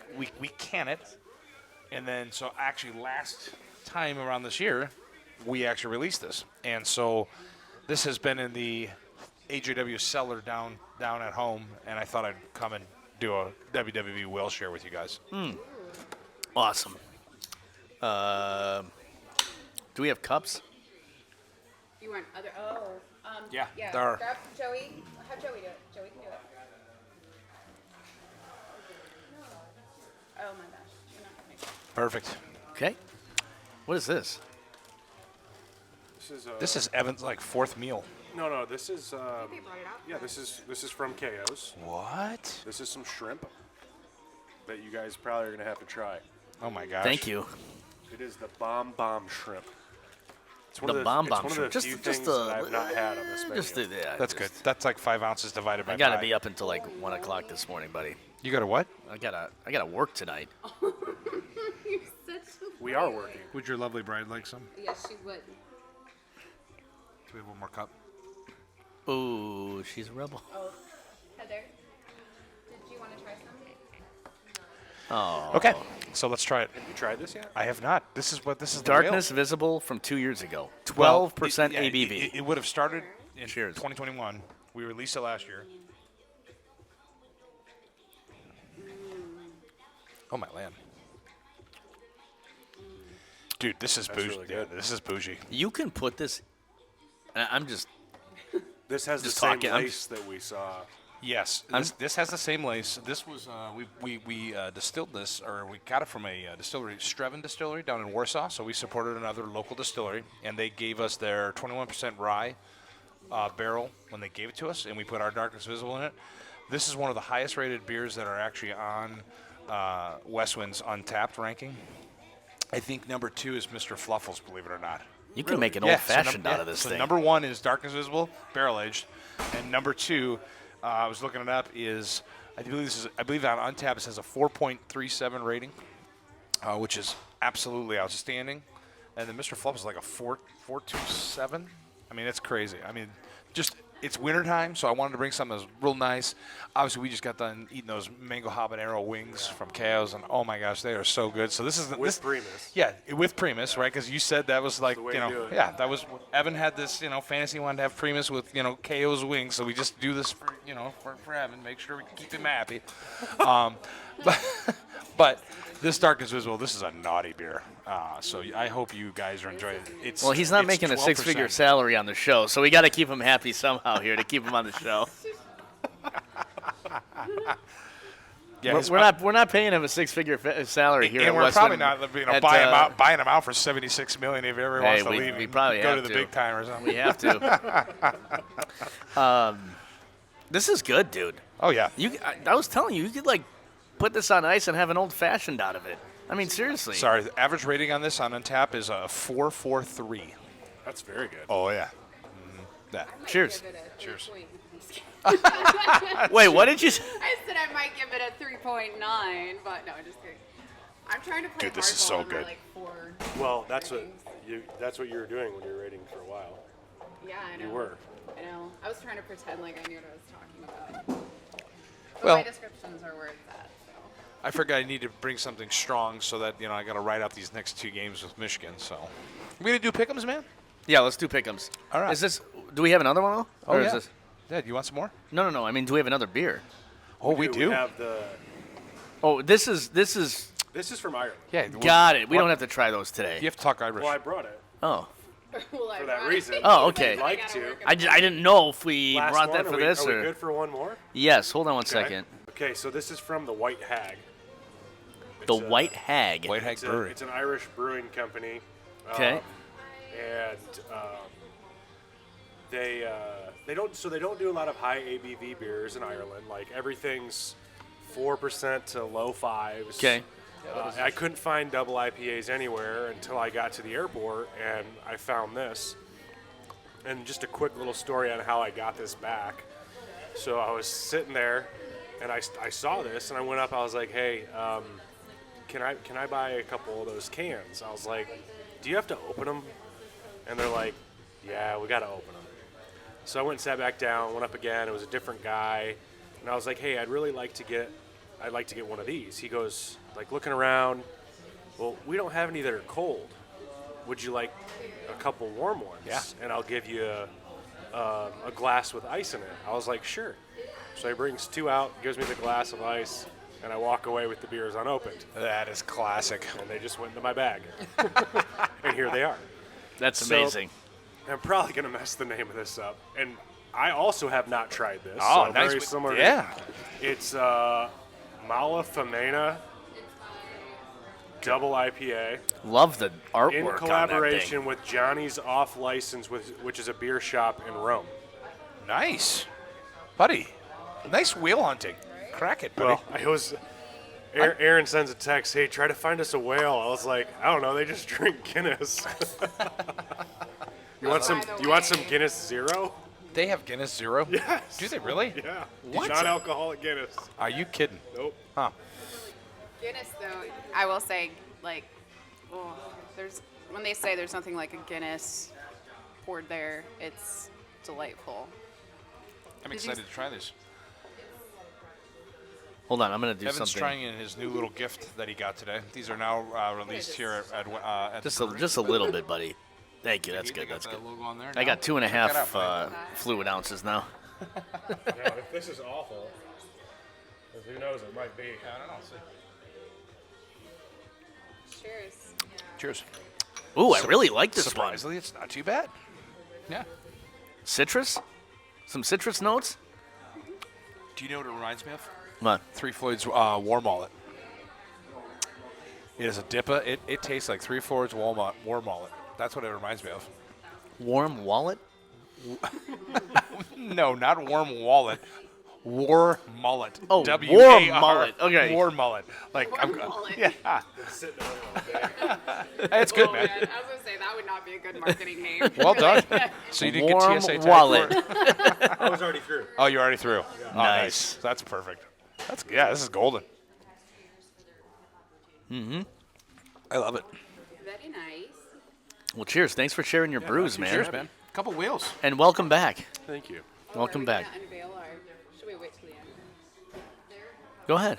can it, and then so actually last time around this year, we actually released this, and so this has been in the AJW cellar down at home, and I thought I'd come and do a WWV will share with you guys. Awesome. Do we have cups? You want other? Yeah, Yeah. there are. Grab Joey. Have Joey do it. Joey can do it. Oh my gosh. You're not gonna make it. Perfect. Okay. What is this? This is This is Evan's fourth meal. no. This is They brought it out. yeah. This is from KO's. What? This is some shrimp that you guys probably are gonna have to try. Oh my gosh. Thank you. It is the bomb shrimp. It's The bomb it's one shrimp. of the few things that I've not had on this menu. That's good. That's 5 ounces divided by I gotta 5. be up until 1 o'clock this morning, buddy. You got a what? I gotta work tonight. You're such a We are working. Would your lovely bride like some? Yes, she would. Do we have one more cup? Ooh, she's a rebel. Oh, Heather, did you want to try some? Oh. Okay, so let's try it. Have you tried this yet? I have not. This is the Darkness real. Visible from 2 years ago. Well, 12% yeah, ABV. It would have started in Cheers. 2021. We released it last year. Oh my land, dude, this is bougie. really good. Yeah, this is bougie. You can put this. I'm just. This has the Just same talking, I'm lace that we saw. Yes, this has the same lace. This was we distilled this, or we got it from a distillery, Streven Distillery down in Warsaw. So we supported another local distillery, and they gave us their 21% rye barrel when they gave it to us, and we put our Darkness Visible in it. This is one of the highest rated beers that are actually on Westwind's Untapped ranking. I think number 2 is Mr. Fluffles, believe it or not. You can make an Yeah, old fashioned out of this so thing. number 1 is Darkness Visible, barrel aged, and number 2, I was looking it up, is I believe on Untapped it has a 4.37 rating, which is absolutely outstanding, and then Mr. Fluff is like a 4.27. I mean, it's crazy. I mean, just it's wintertime, so I wanted to bring something that's real nice. Obviously, we just got done eating those Mango Habanero Wings from KO's, and oh my gosh, they are so good. So this is With Primus. Yeah, with Primus, right? Because you said that was like, the way you to know, do it. yeah, that was Evan had this, fantasy wanted to have Primus with, KO's wings. So we just do this for, for Evan, make sure we keep him happy. But this Darkness Visible, this is a naughty beer. So I hope you guys are enjoying it. Well, he's not it's making a 12%. six-figure salary on the show, so we got to keep him happy somehow here to keep him on the show. Yeah, his- We're not paying him a six-figure salary here and at we're Westland. probably not, at, buying him out for $76 million if he ever wants to leave. we and probably go have to the to. big time or something. We have to. This is good, dude. Oh yeah. I was telling you, you could put this on ice and have an old-fashioned out of it. I mean, seriously. Sorry, the average rating on this on Untapped is a 4.43. That's very good. Oh yeah. That. Cheers. Cheers. Wait, what did you say? I said I might give it a 3.9, but no, just kidding. I'm trying to play Dude, this is hardball so on my, good. like 4 Well, that's what ratings. you were doing when you were rating for a while. Yeah, I know. You were. I know. I was trying to pretend like I knew what I was talking about. But Well- my descriptions are where it's at, so. I figured I need to bring something strong so that I got to write out these next 2 games with Michigan. So, we gonna do pick'ems, man? Yeah, let's do pick'ems. All right. Is this? Do we have another one though? Or yeah. Is this, Dad, you want some more? no. I mean, do we have another beer? Oh, we do. We have the. Oh, this is. This is from Ireland. Yeah. Got it. We don't have to try those today. You have to talk Irish. Well, I brought it Oh. Well, for that reason. Oh, okay. I'd like to. I didn't know if we Last brought one, that for are we, this are or. we good for one more? Yes. Hold on one Okay. second. Okay, so this is from the White Hag. The It's a- White Hag. White Hag Brewery. It's an Irish brewing company. Okay. And they don't do a lot of high ABV beers in Ireland. Like everything's 4% to low 5s. Okay. I couldn't find double IPAs anywhere until I got to the airport and I found this. And just a quick little story on how I got this back. So I was sitting there and I saw this and I went up. I was like, hey, can I buy a couple of those cans? I was like, do you have to open them? And they're like, yeah, we got to open them. So I went and sat back down, went up again. It was a different guy. And I was like, hey, I'd like to get one of these. He goes, like, looking around, well, we don't have any that are cold. Would you like a couple warm ones? Yeah. And I'll give you a glass with ice in it. I was like, sure. So he brings 2 out, gives me the glass of ice, and I walk away with the beers unopened. That is classic. And they just went into my bag. And here they are. That's So- amazing. I'm probably going to mess the name of this up. And I also have not tried this. Oh, so nice. Very similar. Yeah. It's Mala Femena Double IPA Love the artwork in on that collaboration thing. with Johnny's Off License, which is a beer shop in Rome. Nice. Buddy. Nice whale hunting. Crack it, buddy. Well, Aaron sends a text, hey, try to find us a whale. I was like, I don't know, they just drink Guinness. You want some Guinness Zero? They have Guinness Zero? Yes. Do they really? Yeah. What? Non-alcoholic Guinness. Are you kidding? Nope. Huh. Guinness, though, I will say, like, when they say there's nothing like a Guinness poured there, it's delightful. I'm Did you excited to try this. Hold on, I'm gonna do Evan's something. trying in his new little gift that he got today. These are now released here at Just a little bit, buddy. Thank you. That's good. That's good. Logo on there I got 2.5 Check that out, fluid ounces now. Now, if this is awful, 'cause who knows, it might be. I don't know. Cheers. Cheers. Ooh, I really like this one. Surprisingly, it's not too bad. Yeah. Citrus? Some citrus notes? Do you know what it reminds me of? What? Three Floyd's War Mullet. It is a dipper. It tastes like Three Floyd's War Mullet. That's what it reminds me of. Warm wallet? No, not warm wallet. War mullet. Oh, W-A-R, war mullet. Okay. War mullet. Like War I'm, mullet. Yeah, Sitting around all day. it's good, Oh, man. I was going to say, that would not be a good marketing name. Well done. So you didn't Warm get TSA tag wallet. for it? I was already through. Oh, you're already through. Oh, Nice. That's perfect. That's this is golden. Mm-hmm. I love it. Very nice. Well, cheers. Thanks for sharing your brews, man. Cheers, man. Couple wheels. And welcome back. Thank you. Welcome back. Are we gonna unveil our, should we wait till the end? Go ahead.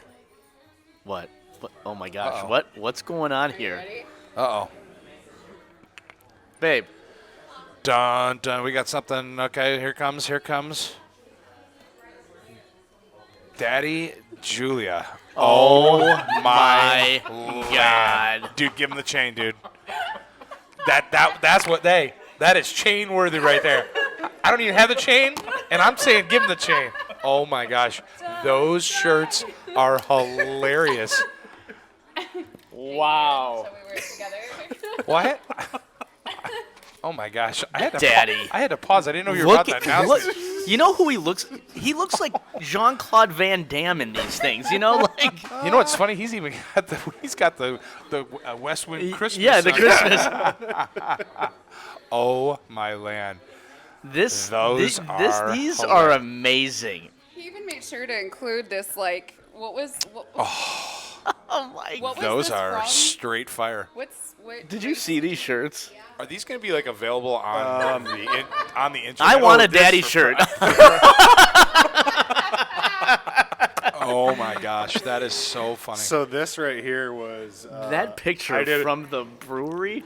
What? Oh my gosh. Uh-oh. What's going on Are you here? ready? Uh-oh. Babe. Dun, dun. We got something. Okay, here comes. Daddy Julia. Oh my God. Dude, give him the chain, dude. That is chain worthy right there. I don't even have the chain, and I'm saying give him the chain. Oh my gosh. Those shirts are hilarious. Wow. So we work together. What? Oh my gosh. I had to Daddy. I had to pause. I didn't know you were about that now. look, you know who he looks? He looks like Jean-Claude Van Damme in these things. You know, like You know what's funny? He's even got the Westwind Christmas. yeah, the on. Christmas. Oh my land. These Those are these hilarious. are amazing. He even made sure to include this, like, what was Oh my! what was Those this are from? straight fire. What Did you see these shirts? Are these going to be like available on on the internet? I want a this daddy for shirt. Oh my gosh, that is so funny. So this right here was That I picture did- from the brewery.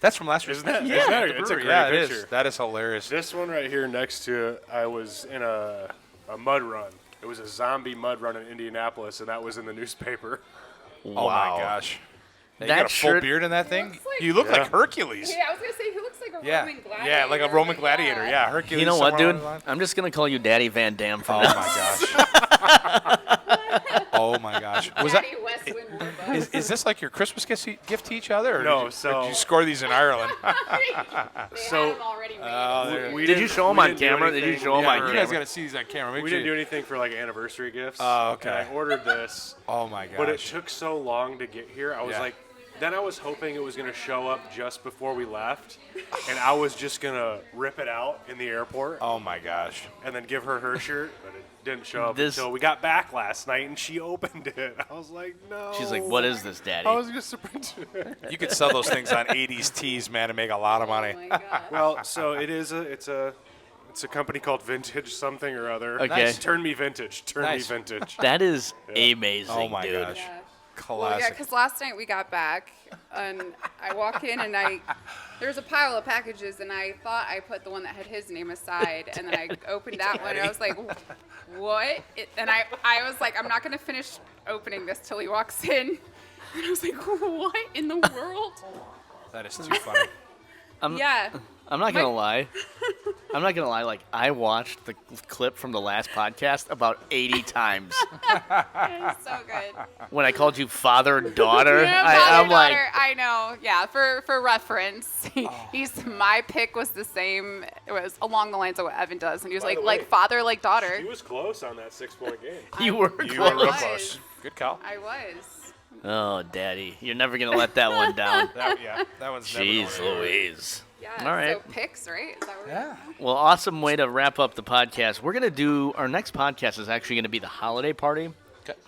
That's from last year. Isn't that? Yeah, isn't that- the it's a brewery. great Yeah, it picture. is. That is hilarious. This one right here next to it, I was in a mud run. It was a zombie mud run in Indianapolis, and that was in the newspaper. Oh my gosh. You That got a full shirt- beard in that thing? looks like- You look Yeah. like Hercules. Yeah, I was gonna say he looks like a Yeah. Roman gladiator. Yeah, like a Roman gladiator. Yeah, Hercules. You know what, somewhere dude? along the line. I'm just gonna call you Daddy Van Dam from Oh now. my gosh. Oh my gosh. Was that? Daddy Westwind Warbucks. Is this like your Christmas gift to each other? Or No, did you, so- or did you score these in Ireland? They So- had him already made. We Did you didn't- show 'em we on didn't do camera? Did you anything- show 'em yeah, on You camera? guys got to see these on camera. Make We sure didn't do you- anything for like anniversary gifts. Oh, okay. And I ordered this, Oh my gosh. but it took so long to get here. I was Yeah. like, then I was hoping it was going to show up just before we left, and I was just going to rip it out in the airport Oh my gosh. and then give her her shirt, but it didn't show up This- until we got back last night, and she opened it. I was like, no. She's like, "What is this, Daddy?" I was just surprised. You could sell those things on 80s tees, man, and make a lot of money. Oh my god. Well, so it's a company called Vintage something or other. Okay. Nice. Turn me vintage. Turn Nice. me vintage. That is amazing, Oh my dude. gosh. Yeah. Classic. Well, yeah, because last night we got back, and I walk in, and there's a pile of packages, and I thought I put the one that had his name aside, and then I opened that one, and I was like, what? And I was like, I'm not going to finish opening this till he walks in. And I was like, what in the world? That is too funny. Yeah. I'm not gonna lie. I'm not gonna lie. Like, I watched the clip from the last podcast about 80 times. It's so good. When I called you father, daughter, Yeah, I'm father, like, daughter, I know. Yeah, for reference, my pick was the same. It was along the lines of what Evan does, and he was By the like way, father, like daughter. He was close on that 6-point game. you were You were real close. was. close. Good call. I was. Oh, Daddy, you're never gonna let that one down. That one's never Jeez going anywhere. Louise. Yeah. All right. So picks, right? Is that what Yeah. Well, awesome way to wrap up the podcast. We're gonna do our next podcast is actually gonna be the holiday party. Okay.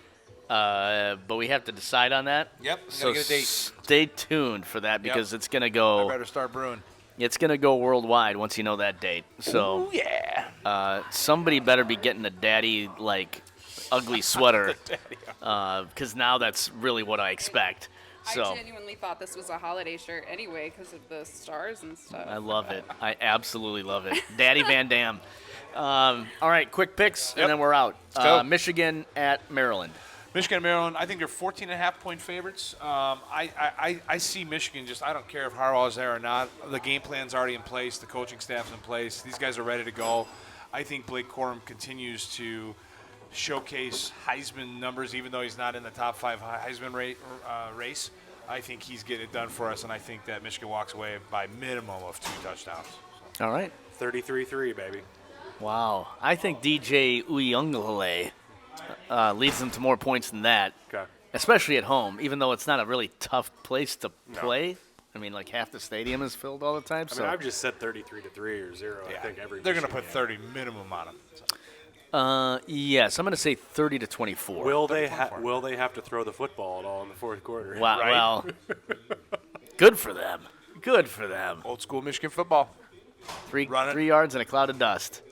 But we have to decide on that. Yep. So Gotta get a date. stay tuned for that because it's gonna go. I better start brewing. It's gonna go worldwide once you know that date. So Yeah. somebody better be getting a daddy like ugly sweater, because now that's really what I expect. So I genuinely thought this was a holiday shirt anyway because of the stars and stuff. I love it. I absolutely love it. Daddy Van Dam. All right, quick picks and then we're out. go. Michigan at Maryland. Michigan and Maryland, I think they're 14.5-point favorites. I see Michigan I don't care if Harbaugh is there or not. The game plan's already in place. The coaching staff's in place. These guys are ready to go. I think Blake Corum continues to showcase Heisman numbers, even though he's not in the top 5 Heisman race. I think he's getting it done for us, and I think that Michigan walks away by minimum of 2 touchdowns. All right. 33-3, baby. Wow. I think DJ Uyunglele leads them to more points than that, Okay. especially at home, even though it's not a really tough place to play. I mean, like half the stadium is filled all the time. I So mean, I've just said 33-3 or 0. I think every They're going to Michigan put game. 30 minimum on them. So. yes, I'm going to say 30-24. Will they have to throw the football at all in the fourth quarter? Wow. Right? Well, good for them. Good for them. Old school Michigan football. Three Run it. 3 yards and a cloud of dust.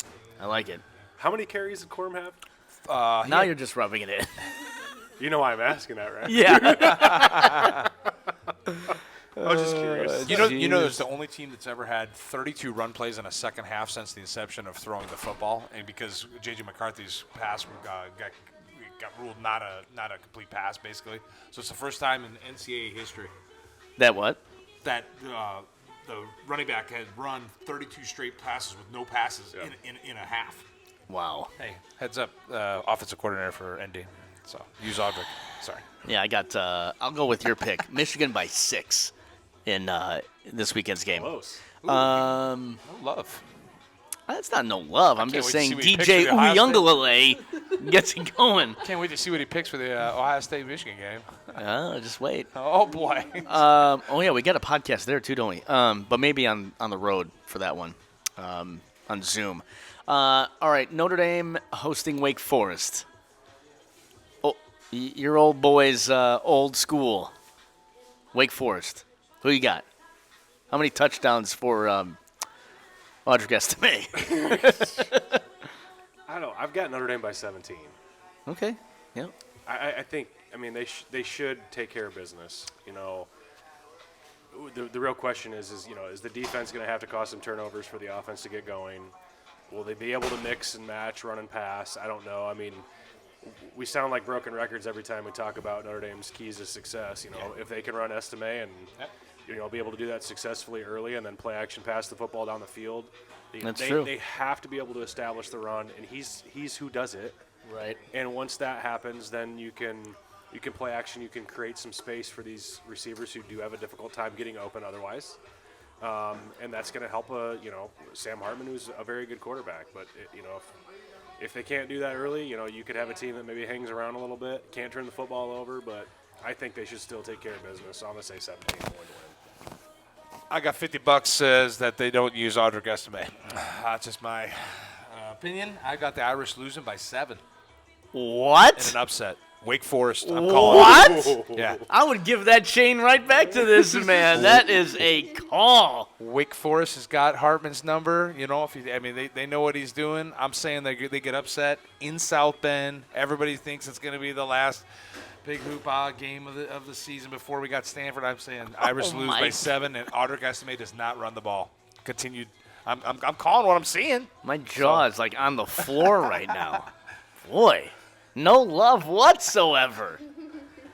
I like it. How many carries did Corum have? Now you're just rubbing it in. You know why I'm asking that, right? Yeah. I was just curious. You know, there's the only team that's ever had 32 run plays in a second half since the inception of throwing the football, and because J.J. McCarthy's pass got ruled not a complete pass, basically. So it's the first time in NCAA history That what? that the running back had run 32 straight passes with no passes in a half. Wow. Hey, heads up, offensive coordinator for ND. So use Audric. Sorry. Yeah, I got. I'll go with your pick. Michigan by 6 in this weekend's game. Close. No love. That's not no love. I'm can't just wait to saying see what he picks for DJ the Ohio State. Uyunglele gets it going. Can't wait to see what he picks for the Ohio State Michigan game. Just wait. Oh boy. Oh yeah, we got a podcast there too, don't we? But maybe on the road for that one. on Zoom. All right, Notre Dame hosting Wake Forest. Oh, your old boys, old school. Wake Forest. Who you got? How many touchdowns for Audric Estime? I don't know. I've got Notre Dame by 17. Okay. Yeah. I think. I mean, they should take care of business. The real question is the defense going to have to cause some turnovers for the offense to get going? Will they be able to mix and match, run and pass? I don't know. I mean, we sound like broken records every time we talk about Notre Dame's keys to success. If they can run Estime and be able to do that successfully early and then play action pass the football down the field. That's true. They have to be able to establish the run, and he's who does it. Right. And once that happens, then you can play action. You can create some space for these receivers who do have a difficult time getting open otherwise. And that's going to help Sam Hartman, who's a very good quarterback. But if they can't do that early, you could have a team that maybe hangs around a little bit, can't turn the football over. But I think they should still take care of business. So I'm going to say 17 to win. I got $50 says that they don't use Audric Estime. That's just my opinion. I got the Irish losing by 7 What? in an upset. Wake Forest, I'm calling. What? Yeah. I would give that chain right back to this man. That is a call. Wake Forest has got Hartman's number. They know what he's doing. I'm saying they get upset in South Bend. Everybody thinks it's going to be the last big hoopah game of the season before we got Stanford. I'm saying Irish lose by 7, and Audric Estime does not run the ball. Continued. I'm calling what I'm seeing. My jaw is like on the floor right now. Boy, no love whatsoever.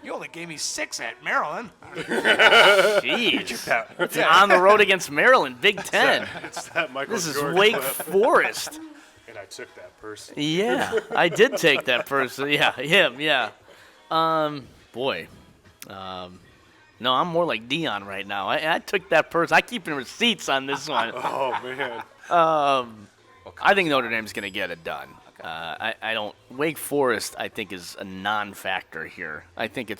You only gave me 6 at Maryland. Jeez. It's on the road against Maryland, Big Ten. It's that Michael This is Jordan Wake clip. Forest. And I took that person. Yeah, I did take that person. Yeah, him, yeah. Boy. No, I'm more like Dion right now. I took that person. I keep receipts on this one. Oh, man. I think Notre Dame's going to get it done. I don't. Wake Forest, I think, is a non-factor here. I think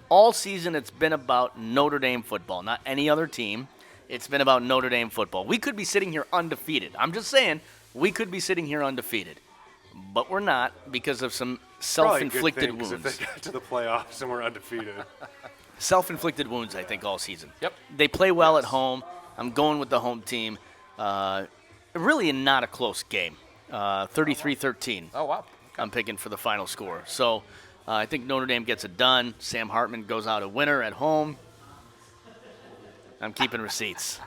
all season it's been about Notre Dame football, not any other team. It's been about Notre Dame football. We could be sitting here undefeated. I'm just saying, we could be sitting here undefeated. But we're not because of some self-inflicted wounds. If they got to the playoffs and we're undefeated. Self-inflicted wounds, I think, all season. Yep. They play well at home. I'm going with the home team. Really not a close game. 33-13. Oh, wow. I'm picking for the final score. So I think Notre Dame gets it done. Sam Hartman goes out a winner at home. I'm keeping receipts.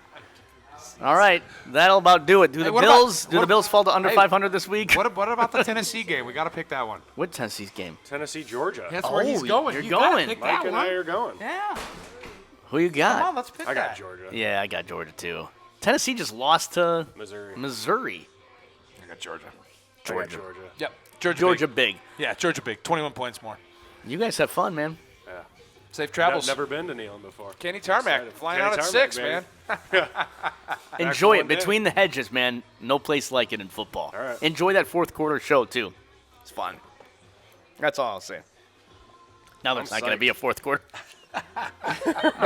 All right, that'll about do it. Do the Bills fall to under 500 this week? What about the Tennessee game? We got to pick that one. What Tennessee's game? Tennessee, Georgia. That's where he's going. You're You gotta going. pick Mike that and one. I are going. Yeah. Who you got? Come on, let's pick I got that. Georgia. Yeah, I got Georgia too. Tennessee just lost to Missouri. I got Georgia. I got Georgia. Yep. Georgia big. Yeah, Georgia big. 21 points more. You guys have fun, man. Yeah. Safe travels. Never been to Neyland before. Kenny Tarmac Excited. flying Kenny out at Tarmac, 6, baby. man. Enjoy one it. day. Between the hedges, man. No place like it in football. All right. Enjoy that fourth quarter show, too. It's fun. That's all I'll say. Now there's not going to be a fourth quarter.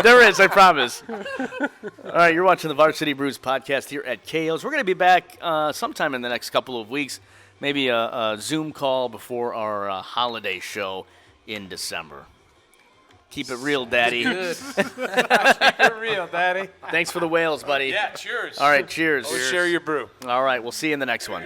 There is, I promise. All right, you're watching the Varsity Brews podcast here at KO's. We're going to be back sometime in the next couple of weeks, maybe a Zoom call before our holiday show in December. Keep it real, Daddy. Good. Keep it real, Daddy. Thanks for the whales, buddy. Yeah, cheers. All right, cheers. Always share your brew. All right, we'll see you in the next one.